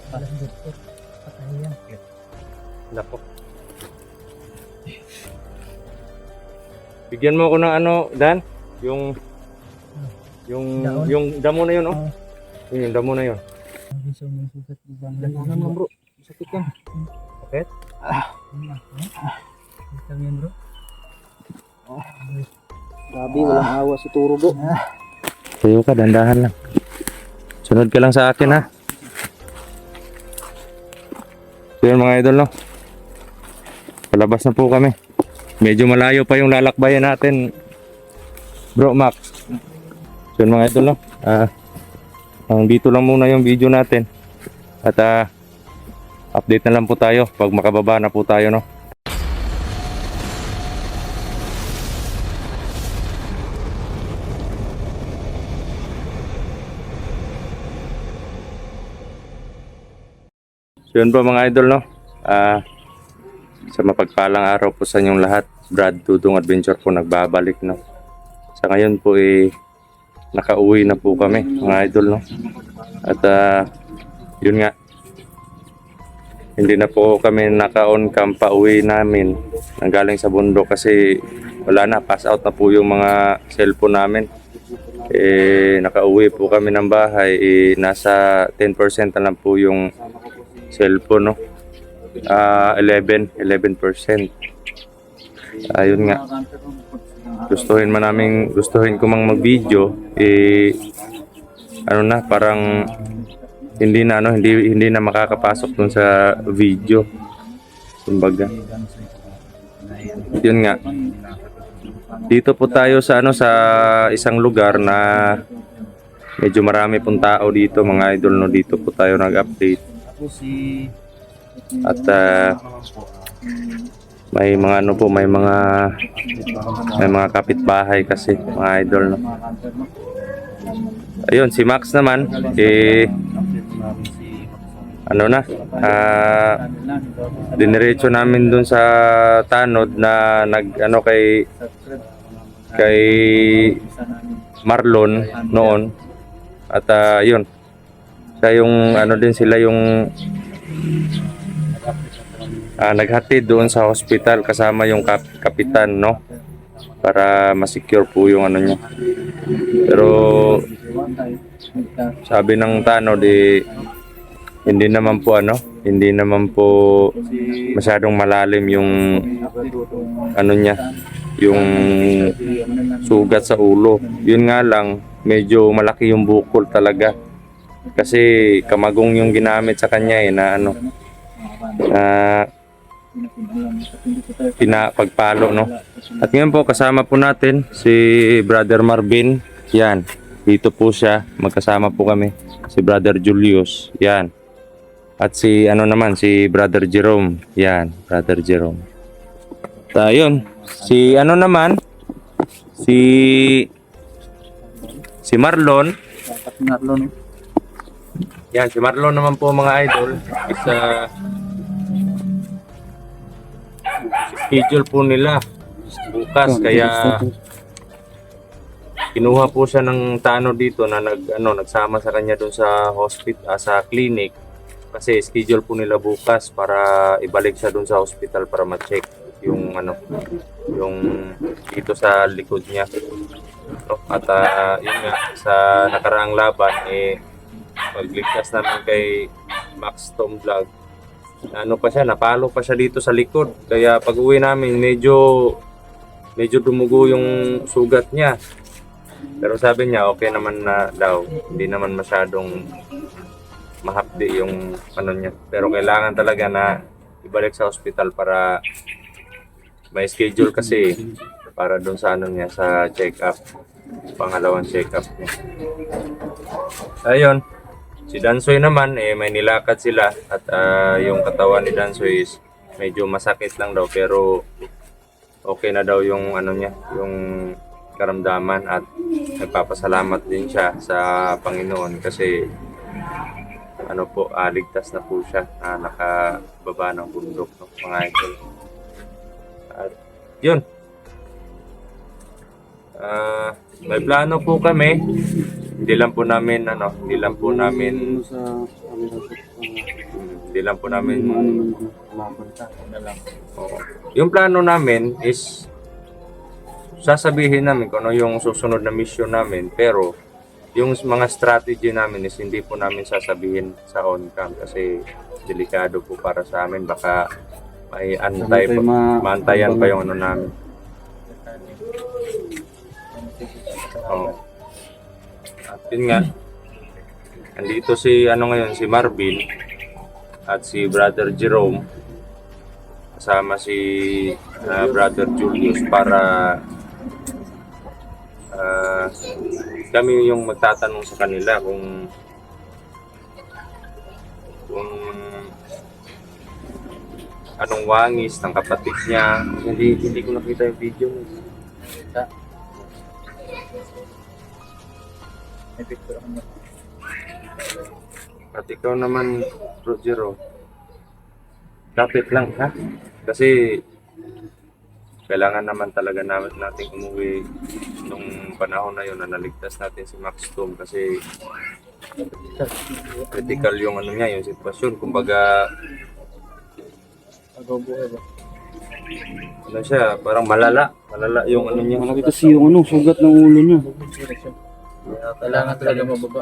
Walang doktor. Patay yan. Nako. Bigyan mo ako ng ano, Dan? Yung Daon? yung damo na yun, oh. Oo. Yung damo na yun. Sabi sa mga sugat ng bangla. Ano bro? Sakit yan. Sakit? Ito yan bro. Grabe, walang awa si Turo bro. Tayo ka, dandahan lang. Sunod ka lang sa akin, ha? So yun mga idol, no? Palabas na po kami. Medyo malayo pa yung lalakbayan natin, Bro Mac. So yun mga idol, no? Dito lang muna yung video natin. At update na lang po tayo pag makababa na po tayo, no? So yun po mga idol, no? Sa mapagpalang araw po sa inyong lahat, Brad Dudong Adventure po nagbabalik, no? Sa ngayon po nakauwi na po kami mga idol, no? At yun nga, hindi na po kami naka-on cam pa uwi namin nanggaling sa bundok kasi wala na, pass out na po yung mga cellphone namin. Nakauwi po kami ng bahay, nasa 10% na lang po yung cellphone, no? 11%. Ayun nga. Gustuhin ko mang mag-video, ano na, parang hindi na makakapasok dun sa video. Kumbaga. Yun nga. Dito po tayo sa sa isang lugar na medyo marami pong tao dito mga idol, no? Dito po tayo nag-update. At may mga ano po, may mga kapitbahay kasi mga idol, no? Ayun, si Max naman ano na, diniretso namin dun sa tanod na nag-ano kay Marlon noon. At yun, siya yung ano din, sila yung naghatid doon sa hospital kasama yung kapitan, no? Para ma-secure po yung ano niya. Pero sabi ng tanod, hindi naman po masyadong malalim yung ano niya, yung sugat sa ulo. Yun nga lang, medyo malaki yung bukol talaga. Kasi kamagong yung ginamit sa kanya na ano, pagpalo, no? At ngayon po kasama po natin si Brother Marvin. Yan, dito po siya, magkasama po kami. Si Brother Julius, yan. At si ano naman, si Brother Jerome. Yan, Brother Jerome. Ayun, si ano naman, si Marlon. Yan, si Marlon naman po mga idol. Schedule po nila bukas, kaya kinuha po siya ng tano dito na nagsama sa kanya doon sa hospital, sa clinic, kasi schedule po nila bukas para ibalik siya doon sa hospital para ma-check yung yung dito sa likod niya, no? At yun nga, sa nakaraang laban pagligtas namin kay Max Tom Vlog, napalo pa siya dito sa likod, kaya pag uwi namin medyo dumugo yung sugat niya. Pero sabi niya okay naman na daw, hindi naman masyadong mahapdi yung ano niya, pero kailangan talaga na ibalik sa hospital para may schedule kasi para doon sa niya, sa check-up, pangalawang check-up niya. Ayun, si Dansoy naman may nilakad sila at yung katawan ni Dansoy is medyo masakit lang daw, pero okay na daw yung niya, yung karamdaman, at nagpapasalamat din siya sa Panginoon kasi ligtas na po siya, nakababa ng bundok, no, mga idol. At yun, may plano po kami Hindi lang po namin ano, hindi lang po namin Sa camera shot. hindi lang po namin Mapunta. Na lang. oo. Yung plano namin is sasabihin namin kung ano yung susunod na mission namin, pero yung mga strategy namin is hindi po namin sasabihin sa on-cam kasi delikado po para sa amin, baka may antay Kayo maantayan pa yung ano namin. Oo. At yun nga, andito si ano ngayon, si Marvin at si Brother Jerome kasama si Brother Julius para kami yung magtatanong sa kanila kung anong wangis ng kapatid niya. Hindi ko nakita yung video mo. May picture ako na. At ikaw naman, Rogero, kapit lang ha? Kasi kailangan naman talaga natin umuwi nung panahon na yun na naligtas natin si Max Tom kasi critical yung ano niya, yung sitwasyon. Kumbaga, Pag-ubuhay ba? ano siya, parang malala yung ano niya. Malaki kasi yung ano, sugat ng ulo niya. Kailangan talaga mababa.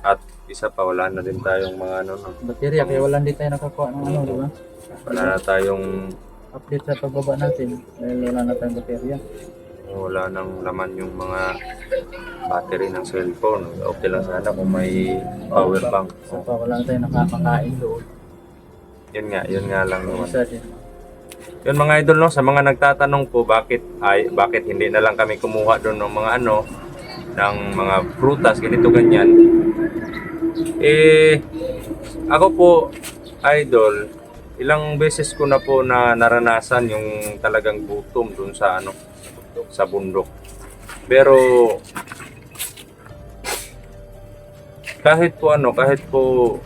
At isa pa, wala na din tayong mga ano, no? Baterya, kaya wala din tayo nakakuha ng ano, di ba? Wala na tayong, Update sa pagbaba natin dahil wala na tayong baterya. wala nang laman yung mga battery ng cellphone. Okay lang sana kung may power bank. Isa pa, wala na tayong nakakakain doon. Yun nga lang naman. Isa din. Yun mga idol, no, sa mga nagtatanong po bakit hindi na lang kami kumuha doon ng mga ano, ng mga prutas, ganito ganyan. Ako po, idol, ilang beses ko na po na naranasan yung talagang gutom doon sa ano, sa bundok. Pero kahit po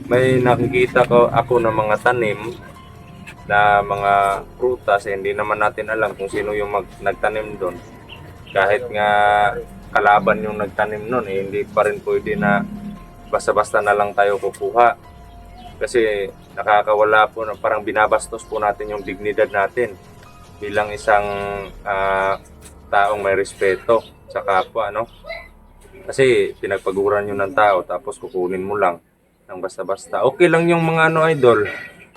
may nakikita ako ng mga tanim na mga prutas, hindi naman natin alam kung sino yung nagtanim doon. Kahit nga kalaban yung nagtanim noon, hindi pa rin pwede na basta-basta na lang tayo kukuha. Kasi nakakawala po, parang binabastos po natin yung dignidad natin bilang isang taong may respeto sa kapwa, no? Kasi pinagpaguran nyo ng tao tapos kukunin mo lang ng basta-basta. Okay lang yung mga ano, idol,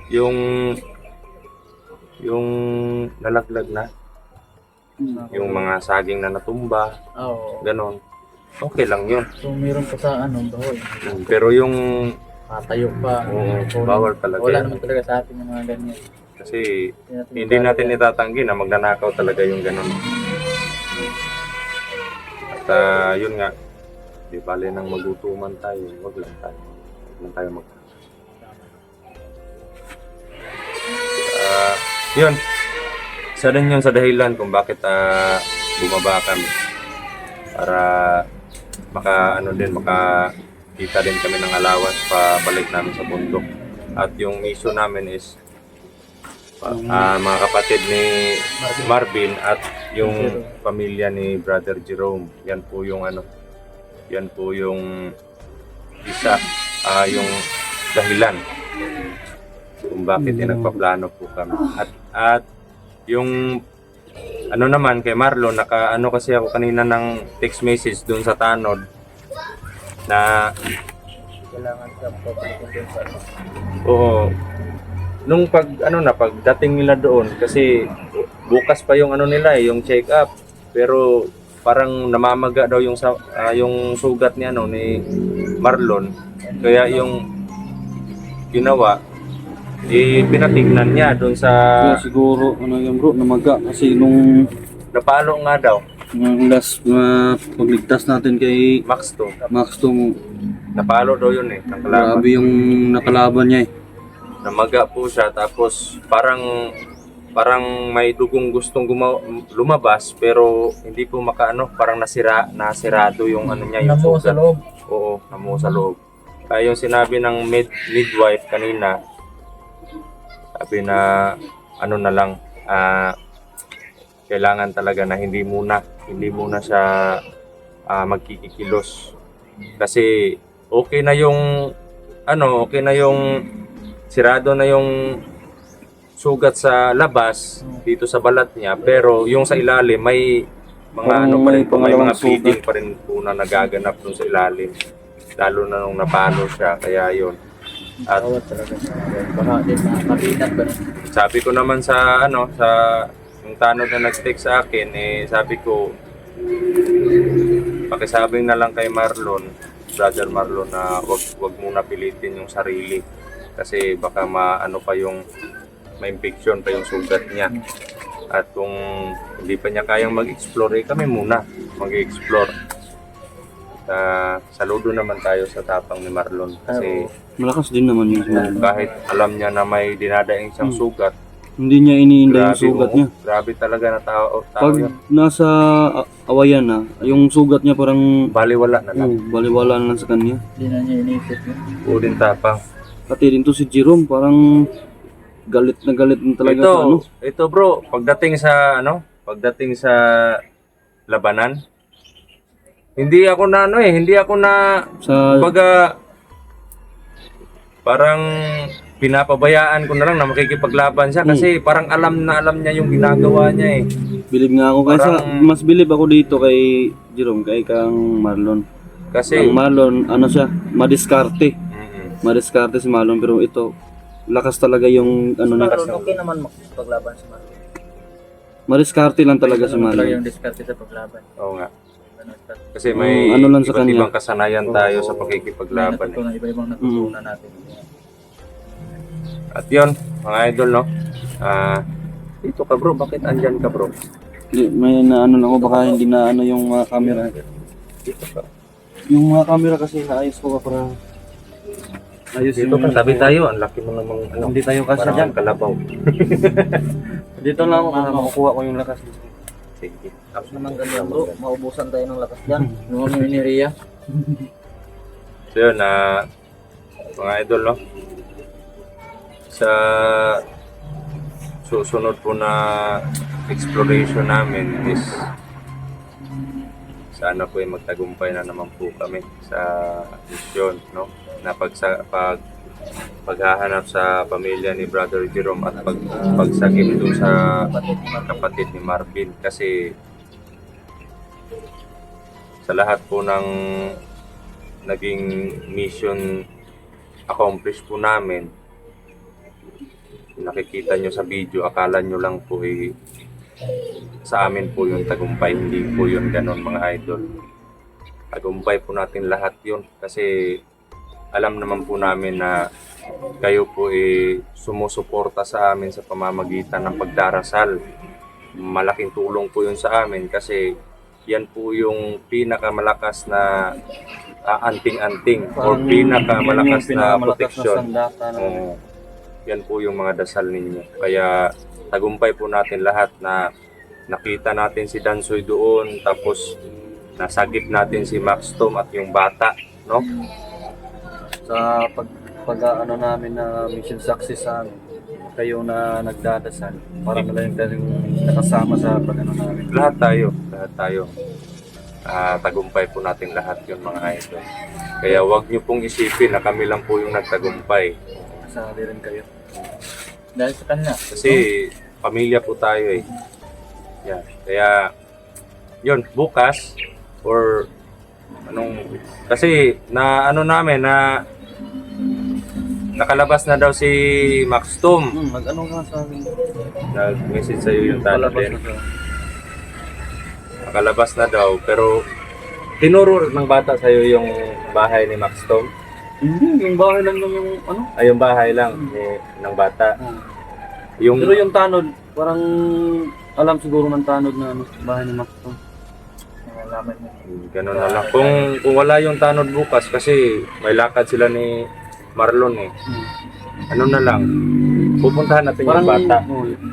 yung nalaglag na, yung mga saging na natumba, Oo. ganon. Okay lang yun. So meron pa sa ano, bawal. Pero yung Matayo pa. Oo, bawal talaga Wala yan. naman talaga sa atin yung mga ganyan. kasi hindi natin itatanggi na magnanakaw talaga yung ganon. At yun nga, di bale nang magutuman tayo, wag lang tayo mag yun, isa din yun sa dahilan kung bakit bumaba kami para makita din kami ng allowance pa balik namin sa bundok. At yung issue namin is mga kapatid ni Marvin at yung pamilya ni Brother Jerome. Yan po yung isa, yung dahilan kung bakit nagpaplano po kami. At yung ano naman kay Marlon, kasi ako kanina ng text message doon sa tanod na Kailangan sa pagpapalagay sa ano. oo, nung pagdating nila doon, kasi bukas pa yung nila yung check up, pero parang namamaga daw yung sugat ni Marlon, kaya yung ginawa pinatignan niya doon sa Kaya siguro, yan bro, namaga. Kasi nung napalo nga daw last pagligtas natin kay Max to, Max to, napalo daw yun ng kalaban. grabe yung nakalaban niya Namaga po siya, tapos parang may dugong gustong lumabas, pero hindi po parang nasirado yung niya, yung Namuo sa sugat. loob. Oo, namuo sa loob. Kaya yung sinabi ng midwife kanina, sabi na na lang, kailangan talaga na hindi muna siya magkikikilos. Kasi okay na yung okay na yung sirado na yung sugat sa labas dito sa balat niya, pero yung sa ilalim may mga Parang pa rin may po, may pangalawang mga bleeding sugat. pa rin po na nagaganap dun sa ilalim. Lalo na nung napalo siya, kaya yun. At Bawat talaga sa baka din makabinat ba rin. sabi ko naman sa sa yung tanod na nag-text sa akin, sabi ko, pakisabi na lang kay Marlon, Brother Marlon, na wag muna pilitin yung sarili. Kasi baka pa yung ma-infection pa yung sugat niya. At kung hindi pa niya kayang mag-explore, kami muna mag-explore. Saludo naman tayo sa tapang ni Marlon. Kasi Malakas din naman yung sugat. kahit alam niya na may dinadaing siyang sugat, Hindi niya iniinda yung sugat niya. grabe talaga na tao Pag yun. nasa awayan na, yung sugat niya parang Baliwala na lang. baliwala na lang sa kanya. Hindi na niya inisip yun. Udin tapang. Pati din to si Jerome, parang galit na talaga Ito, sa ito bro, pagdating sa labanan, hindi ako na sa baga parang pinapabayaan ko na lang na makikipaglaban siya kasi parang alam niya yung ginagawa niya eh. bilib nga ako. Kaysa Parang- mas bilib ako dito kay Jerome, kay kang Marlon. Kasi Ang Marlon, siya, madiskarte. Mm-mm. Madiskarte si Marlon, pero ito, lakas talaga yung niya. Okay naman makipaglaban sa Marlon. Madiskarte lang talaga si Ano talaga Marlon. yung diskarte sa paglaban. Oo nga. Ganun talaga. Kasi may lang sa iba't kanya. ibang kasanayan tayo sa May pakikipaglaban. natutunan, iba-ibang natutunan natin. At yun, mga idol, no? Dito ka bro, bakit andyan ka bro? May lang ako, baka hindi na yung mga camera. Dito ka. Yung mga camera kasi naayos ko para ayos Dito ka, tabi tayo. Ang laki mo namang Hindi tayo kasi parang dyan. kalabaw. Dito lang ako para makukuha ko yung lakas. Sige. Tapos naman ganyan bro, maubusan tayo ng lakas dyan. Noon yung iniria. So yun, mga idol, no? Sa susunod po na exploration namin is sana po ay magtagumpay na naman po kami sa misyon, no? Na paghahanap sa pamilya ni Brother Jerome at pagsagip doon sa kapatid ni Marvin, kasi sa lahat po ng naging mission accomplish po namin, nakikita nyo sa video, akala nyo lang po sa amin po yung tagumpay. Hindi po yun ganon mga idol. Tagumpay po natin lahat yun kasi alam naman po namin na kayo po sumusuporta sa amin sa pamamagitan ng pagdarasal. Malaking tulong po yun sa amin kasi yan po yung pinakamalakas na anting-anting or pinakamalakas na proteksyon. Oo. Yan po yung mga dasal ninyo. Kaya tagumpay po natin lahat na nakita natin si Dansoy doon, tapos nasagip natin si Max Tom at yung bata, no? Sa pag namin na mission success sa amin, kayo na nagdadasal, para na lang kayong nakasama sa namin. Lahat tayo. Tagumpay po natin lahat yun mga idol. Kaya wag niyo pong isipin na kami lang po yung nagtagumpay. Kasali rin kayo. Dahil sa kanya. Kasi pamilya po tayo eh. Yan. Kaya yun, bukas or kasi namin na nakalabas na daw si Max Tom. Mag-ano ka sa amin? Nag-message sa'yo yung talo Palabas din. na siya. Nakalabas na daw, pero tinuro ng bata sa'yo yung bahay ni Max Tom. Hindi, yung bahay lang yung Ay, yung bahay lang ng bata. Yung Pero yung tanod, parang alam siguro ng tanod na bahay ni Max to. Nalaman mo. ganun na lang. Kung wala yung tanod bukas kasi may lakad sila ni Marlon eh. Ano na lang, pupuntahan natin yung bata.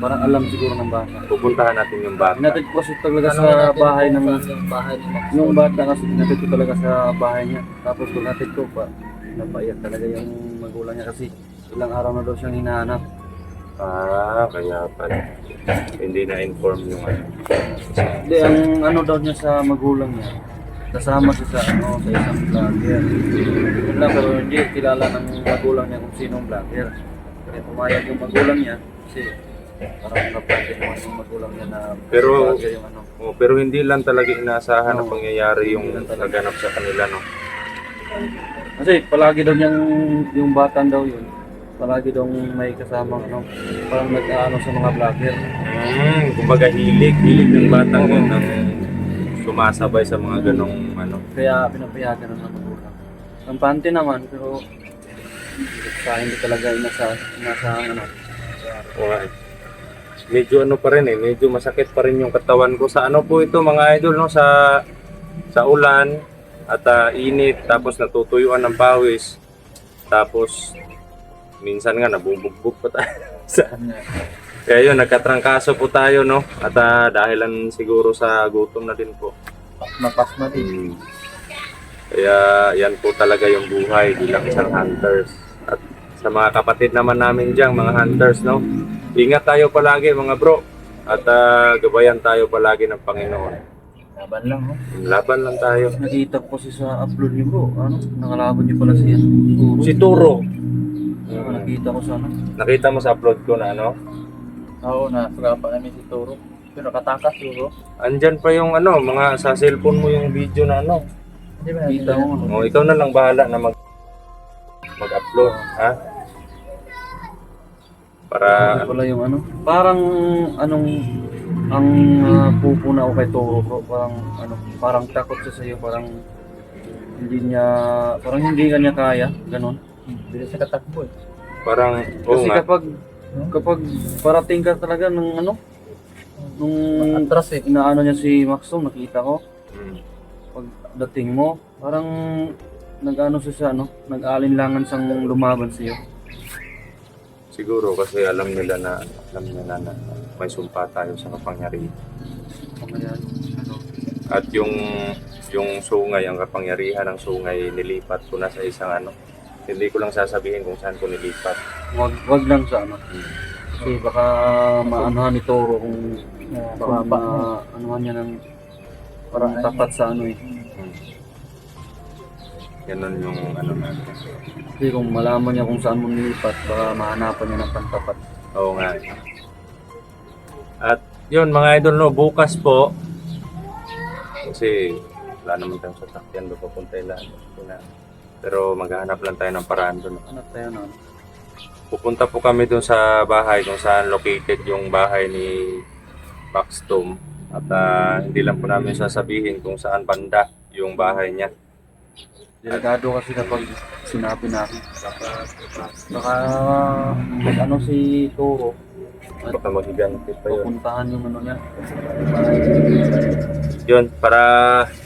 Parang alam siguro ng bata. Pupuntahan natin yung bata. Inatid ko kasi talaga Ano sa bahay ng yung bahay ni Max. yung bata kasi inatid ko talaga sa bahay niya. Tapos kung inatid ko pa, napaiyak talaga yung magulang niya kasi ilang araw na daw siyang hinahanap. Kaya pala. Hindi na-inform yung Hindi, ang daw niya sa magulang niya, kasama siya sa sa isang vlogger. Yun lang, pero hindi kilala ng magulang niya kung sinong vlogger. Kaya pumayag yung magulang niya kasi parang napante naman yung magulang niya na Pero- vlogger yung Pero hindi lang talaga inaasahan na Oo. pangyayari yung Hindi lang talaga. naganap sa kanila, no? Kasi palagi daw yung batang daw yun, palagi daw may kasamang parang nag-aano sa mga vlogger. Kumbaga hilig ng batang yun ng sumasabay sa mga ganong ano. Kaya pinapayagan ng magulang. Kampante naman, pero hindi talaga inasa Okay. Medyo ano pa rin medyo masakit pa rin yung katawan ko sa ano po ito mga idol, no, sa ulan at init, tapos natutuyuan ng pawis, tapos minsan nga nabubugbog pa tayo kaya yun, nagkatrangkaso po tayo, no, at dahilan siguro sa gutom na din po. Mapasma din. Kaya yan po talaga yung buhay bilang isang hunters. At sa mga kapatid naman namin dyan, mga hunters, no, ingat tayo palagi mga bro. At gabayan tayo palagi ng Panginoon. Laban lang, no? Laban lang tayo. Nakita ko kasi sa upload niyo bro, nakalaban niyo pala siya. Si Turo. Nakita ko sa Nakita mo sa upload ko na ano? Oo, nasugapa namin si Turo. Pero nakatakas siguro. Andyan pa yung ano, mga sa cellphone mo yung video na ano. Hindi ba Nakita nakita mo. O, ikaw na lang bahala na mag-upload, ha? Para Pala yung parang ang pupuna ko kay Toro bro, parang takot siya sa iyo, parang hindi kanya kaya, ganun. Hindi siya katakbo eh. parang oo Kasi nga. kapag parating ka talaga nung Atras eh. inaano niya si Maxom, nakita ko, Mm. pagdating mo, parang nag-ano siya nag-alinlangan siyang lumaban sa iyo. Siguro kasi alam nila na may sumpa tayo sa kapangyarihan. Kaya At yung sungay, ang kapangyarihan ng sungay, nilipat ko na sa isang hindi ko lang sasabihin kung saan ko nilipat. wag lang sa kasi baka maanuhan ni Toro kung baka maanuhan niya ng parang tapat sa Ganun yung natin. kasi kung malaman niya kung saan mo nilipat, baka mahanapan niya ng pantapat. Oo nga. At yun mga idol, no, bukas po, kasi wala naman tayong sasakyan doon papunta lang. Pero maghahanap lang tayo ng paraan doon. Anak tayo na Pupunta po kami doon sa bahay kung saan located yung bahay ni Maxtom. At hindi lang po namin sasabihin kung saan banda yung bahay niya. delikado kasi kapag sinabi natin. Baka si Toro at Baka maghiganti pa yun. pupuntahan yung niya. Yun, para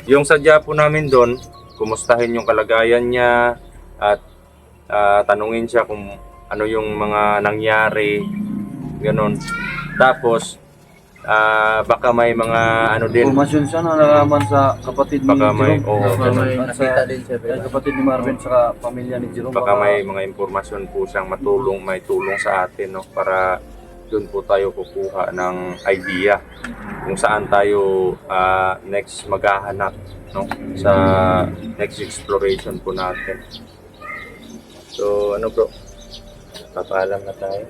yung sadya po namin doon, kumustahin yung kalagayan niya at tanungin siya kung ano yung mga nangyari, ganun. Tapos, baka may mga din, Informasyon siya na nalaman sa kapatid ni Baka may- Jerome. oo, Baka may At nakita din siya. sa kapatid ni Marvin sa pamilya ni Jerome. baka may mga impormasyon po siyang may tulong sa atin, no, para doon po tayo kukuha ng idea kung saan tayo next maghahanap, no, sa next exploration po natin. So bro, papaalam na tayo.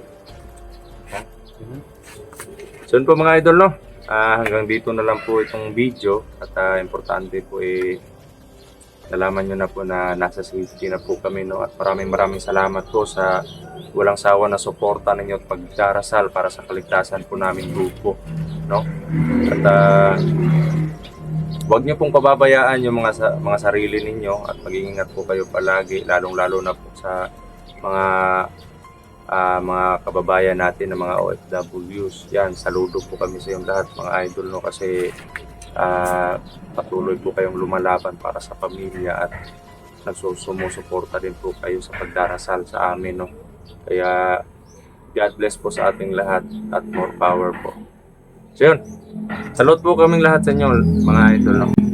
So yun po mga idol, no, hanggang dito na lang po itong video at importante po nalaman nyo na po na nasa safety na po kami, no, at maraming salamat po sa walang sawa na suporta ninyo at pagdarasal para sa kaligtasan po naming grupo, no. At huwag nyo pong pababayaan yung mga sarili ninyo at mag-iingat po kayo palagi, lalong-lalo na po sa mga kababayan natin na mga OFWs. Yan, saludo po kami sa inyong lahat mga idol, no, kasi patuloy po kayong lumalaban para sa pamilya at nagsusumusuporta din po kayo sa pagdarasal sa amin, no. Kaya God bless po sa ating lahat at more power po. So yun, salute po kaming lahat sa inyo mga idol, no.